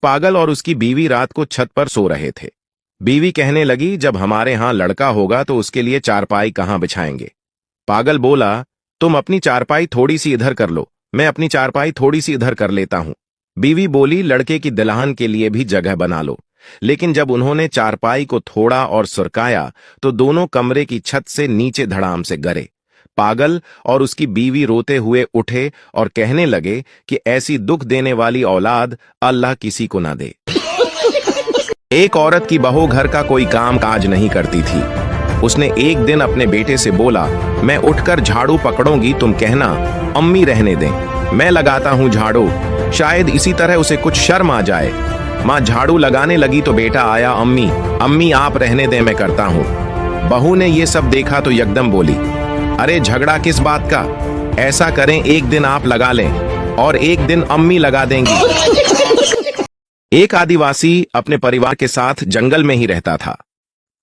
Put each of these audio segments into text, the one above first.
पागल और उसकी बीवी रात को छत पर सो रहे थे। बीवी कहने लगी, जब हमारे यहाँ लड़का होगा तो उसके लिए चारपाई कहाँ बिछाएंगे। पागल बोला, तुम अपनी चारपाई थोड़ी सी इधर कर लो, मैं अपनी चारपाई थोड़ी सी इधर कर लेता हूं। बीवी बोली, लड़के की दुल्हन के लिए भी जगह बना लो। लेकिन जब उन्होंने चारपाई को थोड़ा और सुरकाया तो दोनों कमरे की छत से नीचे धड़ाम से गिरे। पागल और उसकी बीवी रोते हुए उठे और कहने लगे कि ऐसी दुख देने वाली औलाद अल्लाह किसी को ना दे। एक औरत की बहू घर का कोई काम काज नहीं करती थी। उसने एक दिन अपने बेटे से बोला, मैं उठकर झाड़ू पकड़ूंगी, तुम कहना अम्मी रहने दें, मैं लगाता हूं झाड़ू। शायद इसी तरह उसे कुछ शर्म आ जाए। माँ झाड़ू लगाने लगी तो बेटा आया, अम्मी अम्मी आप रहने दें, मैं करता हूं। बहू ने ये सब देखा तो एकदम बोली, अरे झगड़ा किस बात का, ऐसा करें एक दिन आप लगा लें और एक दिन अम्मी लगा देंगी। एक आदिवासी अपने परिवार के साथ जंगल में ही रहता था।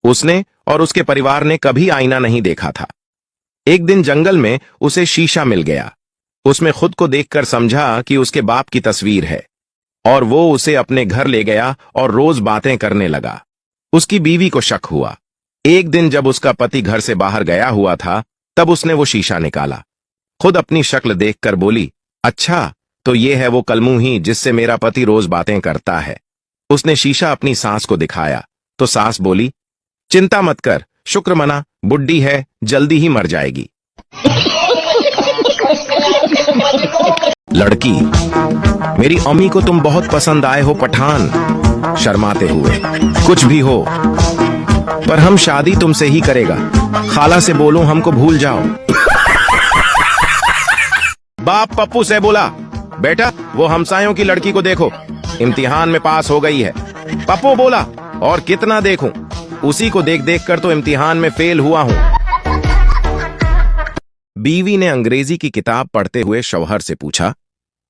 उसने और उसके परिवार ने कभी आईना नहीं देखा था। एक दिन जंगल में उसे शीशा मिल गया। उसमें खुद को देखकर समझा कि उसके बाप की तस्वीर है और वो उसे अपने घर ले गया और रोज बातें करने लगा। उसकी बीवी को शक हुआ। एक दिन जब उसका पति घर से बाहर गया हुआ था तब उसने वो शीशा निकाला। खुद अपनी शक्ल देखकर बोली, अच्छा तो ये है वो कलमुही जिससे मेरा पति रोज बातें करता है। उसने शीशा अपनी सास को दिखाया तो सास बोली, चिंता मत कर, शुक्र मना, बुड्ढी है, जल्दी ही मर जाएगी। लड़की, मेरी अम्मी को तुम बहुत पसंद आए हो पठान। शर्माते हुए, कुछ भी हो पर हम शादी तुमसे ही करेगा। खाला से बोलो हमको भूल जाओ। बाप पप्पू से बोला, बेटा वो हमसायों की लड़की को देखो, इम्तिहान में पास हो गई है। पप्पू बोला, और कितना देखूं, उसी को देख देख कर तो इम्तिहान में फेल हुआ हूं। बीवी ने अंग्रेजी की किताब पढ़ते हुए शौहर से पूछा,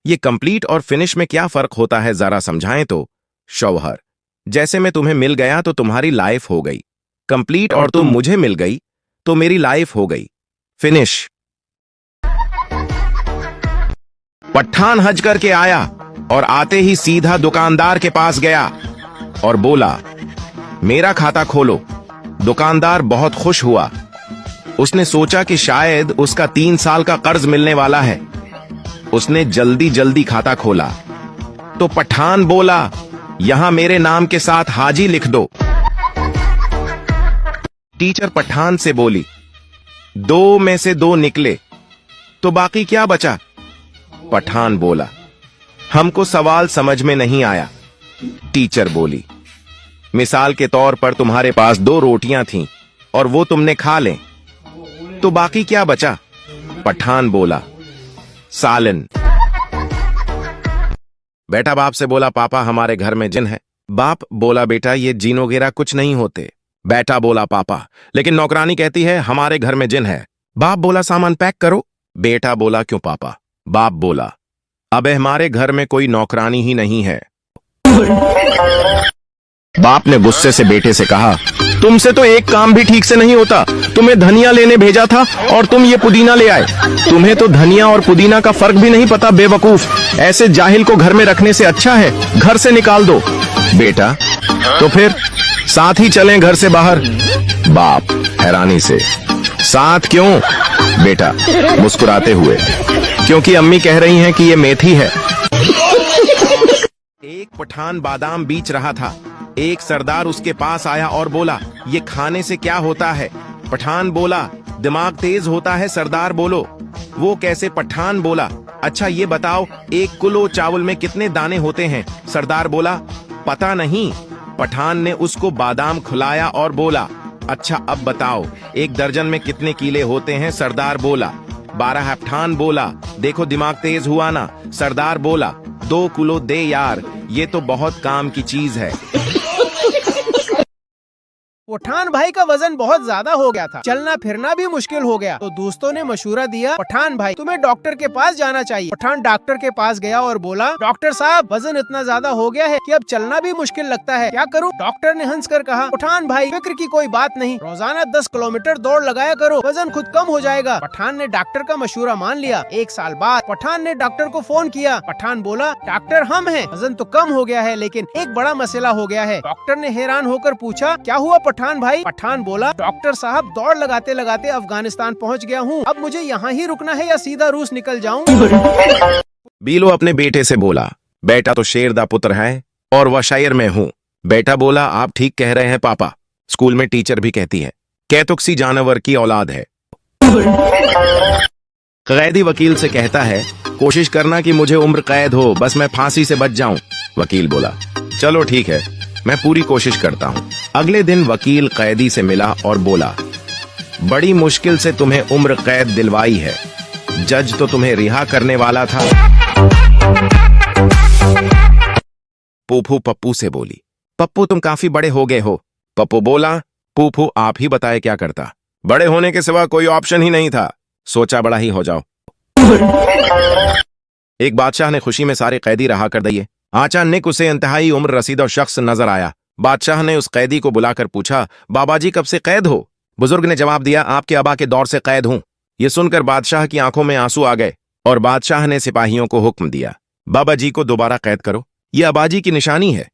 ये कंप्लीट और फिनिश में क्या फर्क होता है, जरा समझाएं तो। शौहर, जैसे मैं तुम्हें मिल गया तो तुम्हारी लाइफ हो गई। कंप्लीट और तुम मुझे मिल गई तो मेरी लाइफ हो गई। फिनिश। पठान हज करके आया और आते ही सीधा दुकानदार के पास गया और बोला, मेरा खाता खोलो। दुकानदार बहुत खुश हुआ। उसने सोचा कि शायद उसका 3 साल का कर्ज मिलने वाला है। उसने जल्दी जल्दी खाता खोला तो पठान बोला, यहां मेरे नाम के साथ हाजी लिख दो। टीचर पठान से बोली, 2 में से 2 निकले तो बाकी क्या बचा। पठान बोला, हमको सवाल समझ में नहीं आया। टीचर बोली, मिसाल के तौर पर तुम्हारे पास 2 रोटियां थीं और वो तुमने खा लें तो बाकी क्या बचा। पठान बोला, सालन। बेटा बाप से बोला, पापा हमारे घर में जिन है। बाप बोला, बेटा ये जिन वगैरह कुछ नहीं होते। बेटा बोला, पापा लेकिन नौकरानी कहती है हमारे घर में जिन है। बाप बोला, सामान पैक करो। बेटा बोला, क्यों पापा। बाप बोला, अबे हमारे घर में कोई नौकरानी ही नहीं है। बाप ने गुस्से से बेटे से कहा, तुमसे तो एक काम भी ठीक से नहीं होता। तुम्हें धनिया लेने भेजा था और तुम ये पुदीना ले आए। तुम्हें तो धनिया और पुदीना का फर्क भी नहीं पता, बेवकूफ। ऐसे जाहिल को घर में रखने से अच्छा है घर से निकाल दो। बेटा, तो फिर साथ ही चलें घर से बाहर। बाप हैरानी से, साथ क्यों। बेटा मुस्कुराते हुए, क्योंकि अम्मी कह रही हैं कि ये मेथी है। एक पठान बादाम बेच रहा था। एक सरदार उसके पास आया और बोला, ये खाने से क्या होता है। पठान बोला, दिमाग तेज होता है। सरदार बोलो, वो कैसे। पठान बोला, अच्छा ये बताओ 1 किलो चावल में कितने दाने होते हैं। सरदार बोला, पता नहीं। पठान ने उसको बादाम खिलाया और बोला, अच्छा अब बताओ 1 दर्जन में कितने कीले होते हैं। सरदार बोला, 12। पठान बोला, देखो दिमाग तेज हुआ ना। सरदार बोला, 2 किलो दे यार, ये तो बहुत काम की चीज है। पठान भाई का वजन बहुत ज्यादा हो गया था, चलना फिरना भी मुश्किल हो गया। तो दोस्तों ने मशूरा दिया, पठान भाई तुम्हें डॉक्टर के पास जाना चाहिए। पठान डॉक्टर के पास गया और बोला, डॉक्टर साहब वजन इतना ज्यादा हो गया है कि अब चलना भी मुश्किल लगता है, क्या करूं? डॉक्टर ने हंसकर कहा, पठान भाई फिक्र की कोई बात नहीं, रोजाना 10 किलोमीटर दौड़ लगाया करो, वजन खुद कम हो जाएगा। पठान ने डॉक्टर का मशूरा मान लिया। 1 साल बाद पठान ने डॉक्टर को फोन किया। पठान बोला, डॉक्टर हम हैं, वजन तो कम हो गया है लेकिन एक बड़ा मसला हो गया है। डॉक्टर ने हैरान होकर पूछा, क्या हुआ पठान भाई? पठान बोला, डॉक्टर साहब दौड़ लगाते लगाते अफगानिस्तान पहुंच गया हूं, अब मुझे यहाँ ही रुकना है या सीधा रूस निकल जाऊं? बीलो अपने बेटे से बोला, बेटा तो शेर दा पुत्र है और वह शायर में हूँ। बेटा बोला, आप ठीक कह रहे हैं पापा, स्कूल में टीचर भी कहती है कैतुक सी जानवर की औलाद है। कैदी वकील से कहता है, कोशिश करना कि मुझे उम्र कैद हो, बस मैं फांसी से बच जाऊं। वकील बोला, चलो ठीक है, मैं पूरी कोशिश करता हूं। अगले दिन वकील कैदी से मिला और बोला, बड़ी मुश्किल से तुम्हें उम्र कैद दिलवाई है, जज तो तुम्हें रिहा करने वाला था। पूफू पप्पू से बोली, पप्पू तुम काफी बड़े हो गए हो। पप्पू बोला, पूफू आप ही बताए क्या करता, बड़े होने के सिवा कोई ऑप्शन ही नहीं था, सोचा बड़ा ही हो जाओ। एक बादशाह ने खुशी में सारे कैदी रहा कर दिए। अचानक उसे इंतहाई उम्र रसीदा शख्स नजर आया। बादशाह ने उस कैदी को बुलाकर पूछा, बाबा जी कब से कैद हो? बुजुर्ग ने जवाब दिया, आपके अबा के दौर से कैद हूं। यह सुनकर बादशाह की आंखों में आंसू आ गए और बादशाह ने सिपाहियों को हुक्म दिया, बाबा जी को दोबारा कैद करो, यह अबाजी की निशानी है।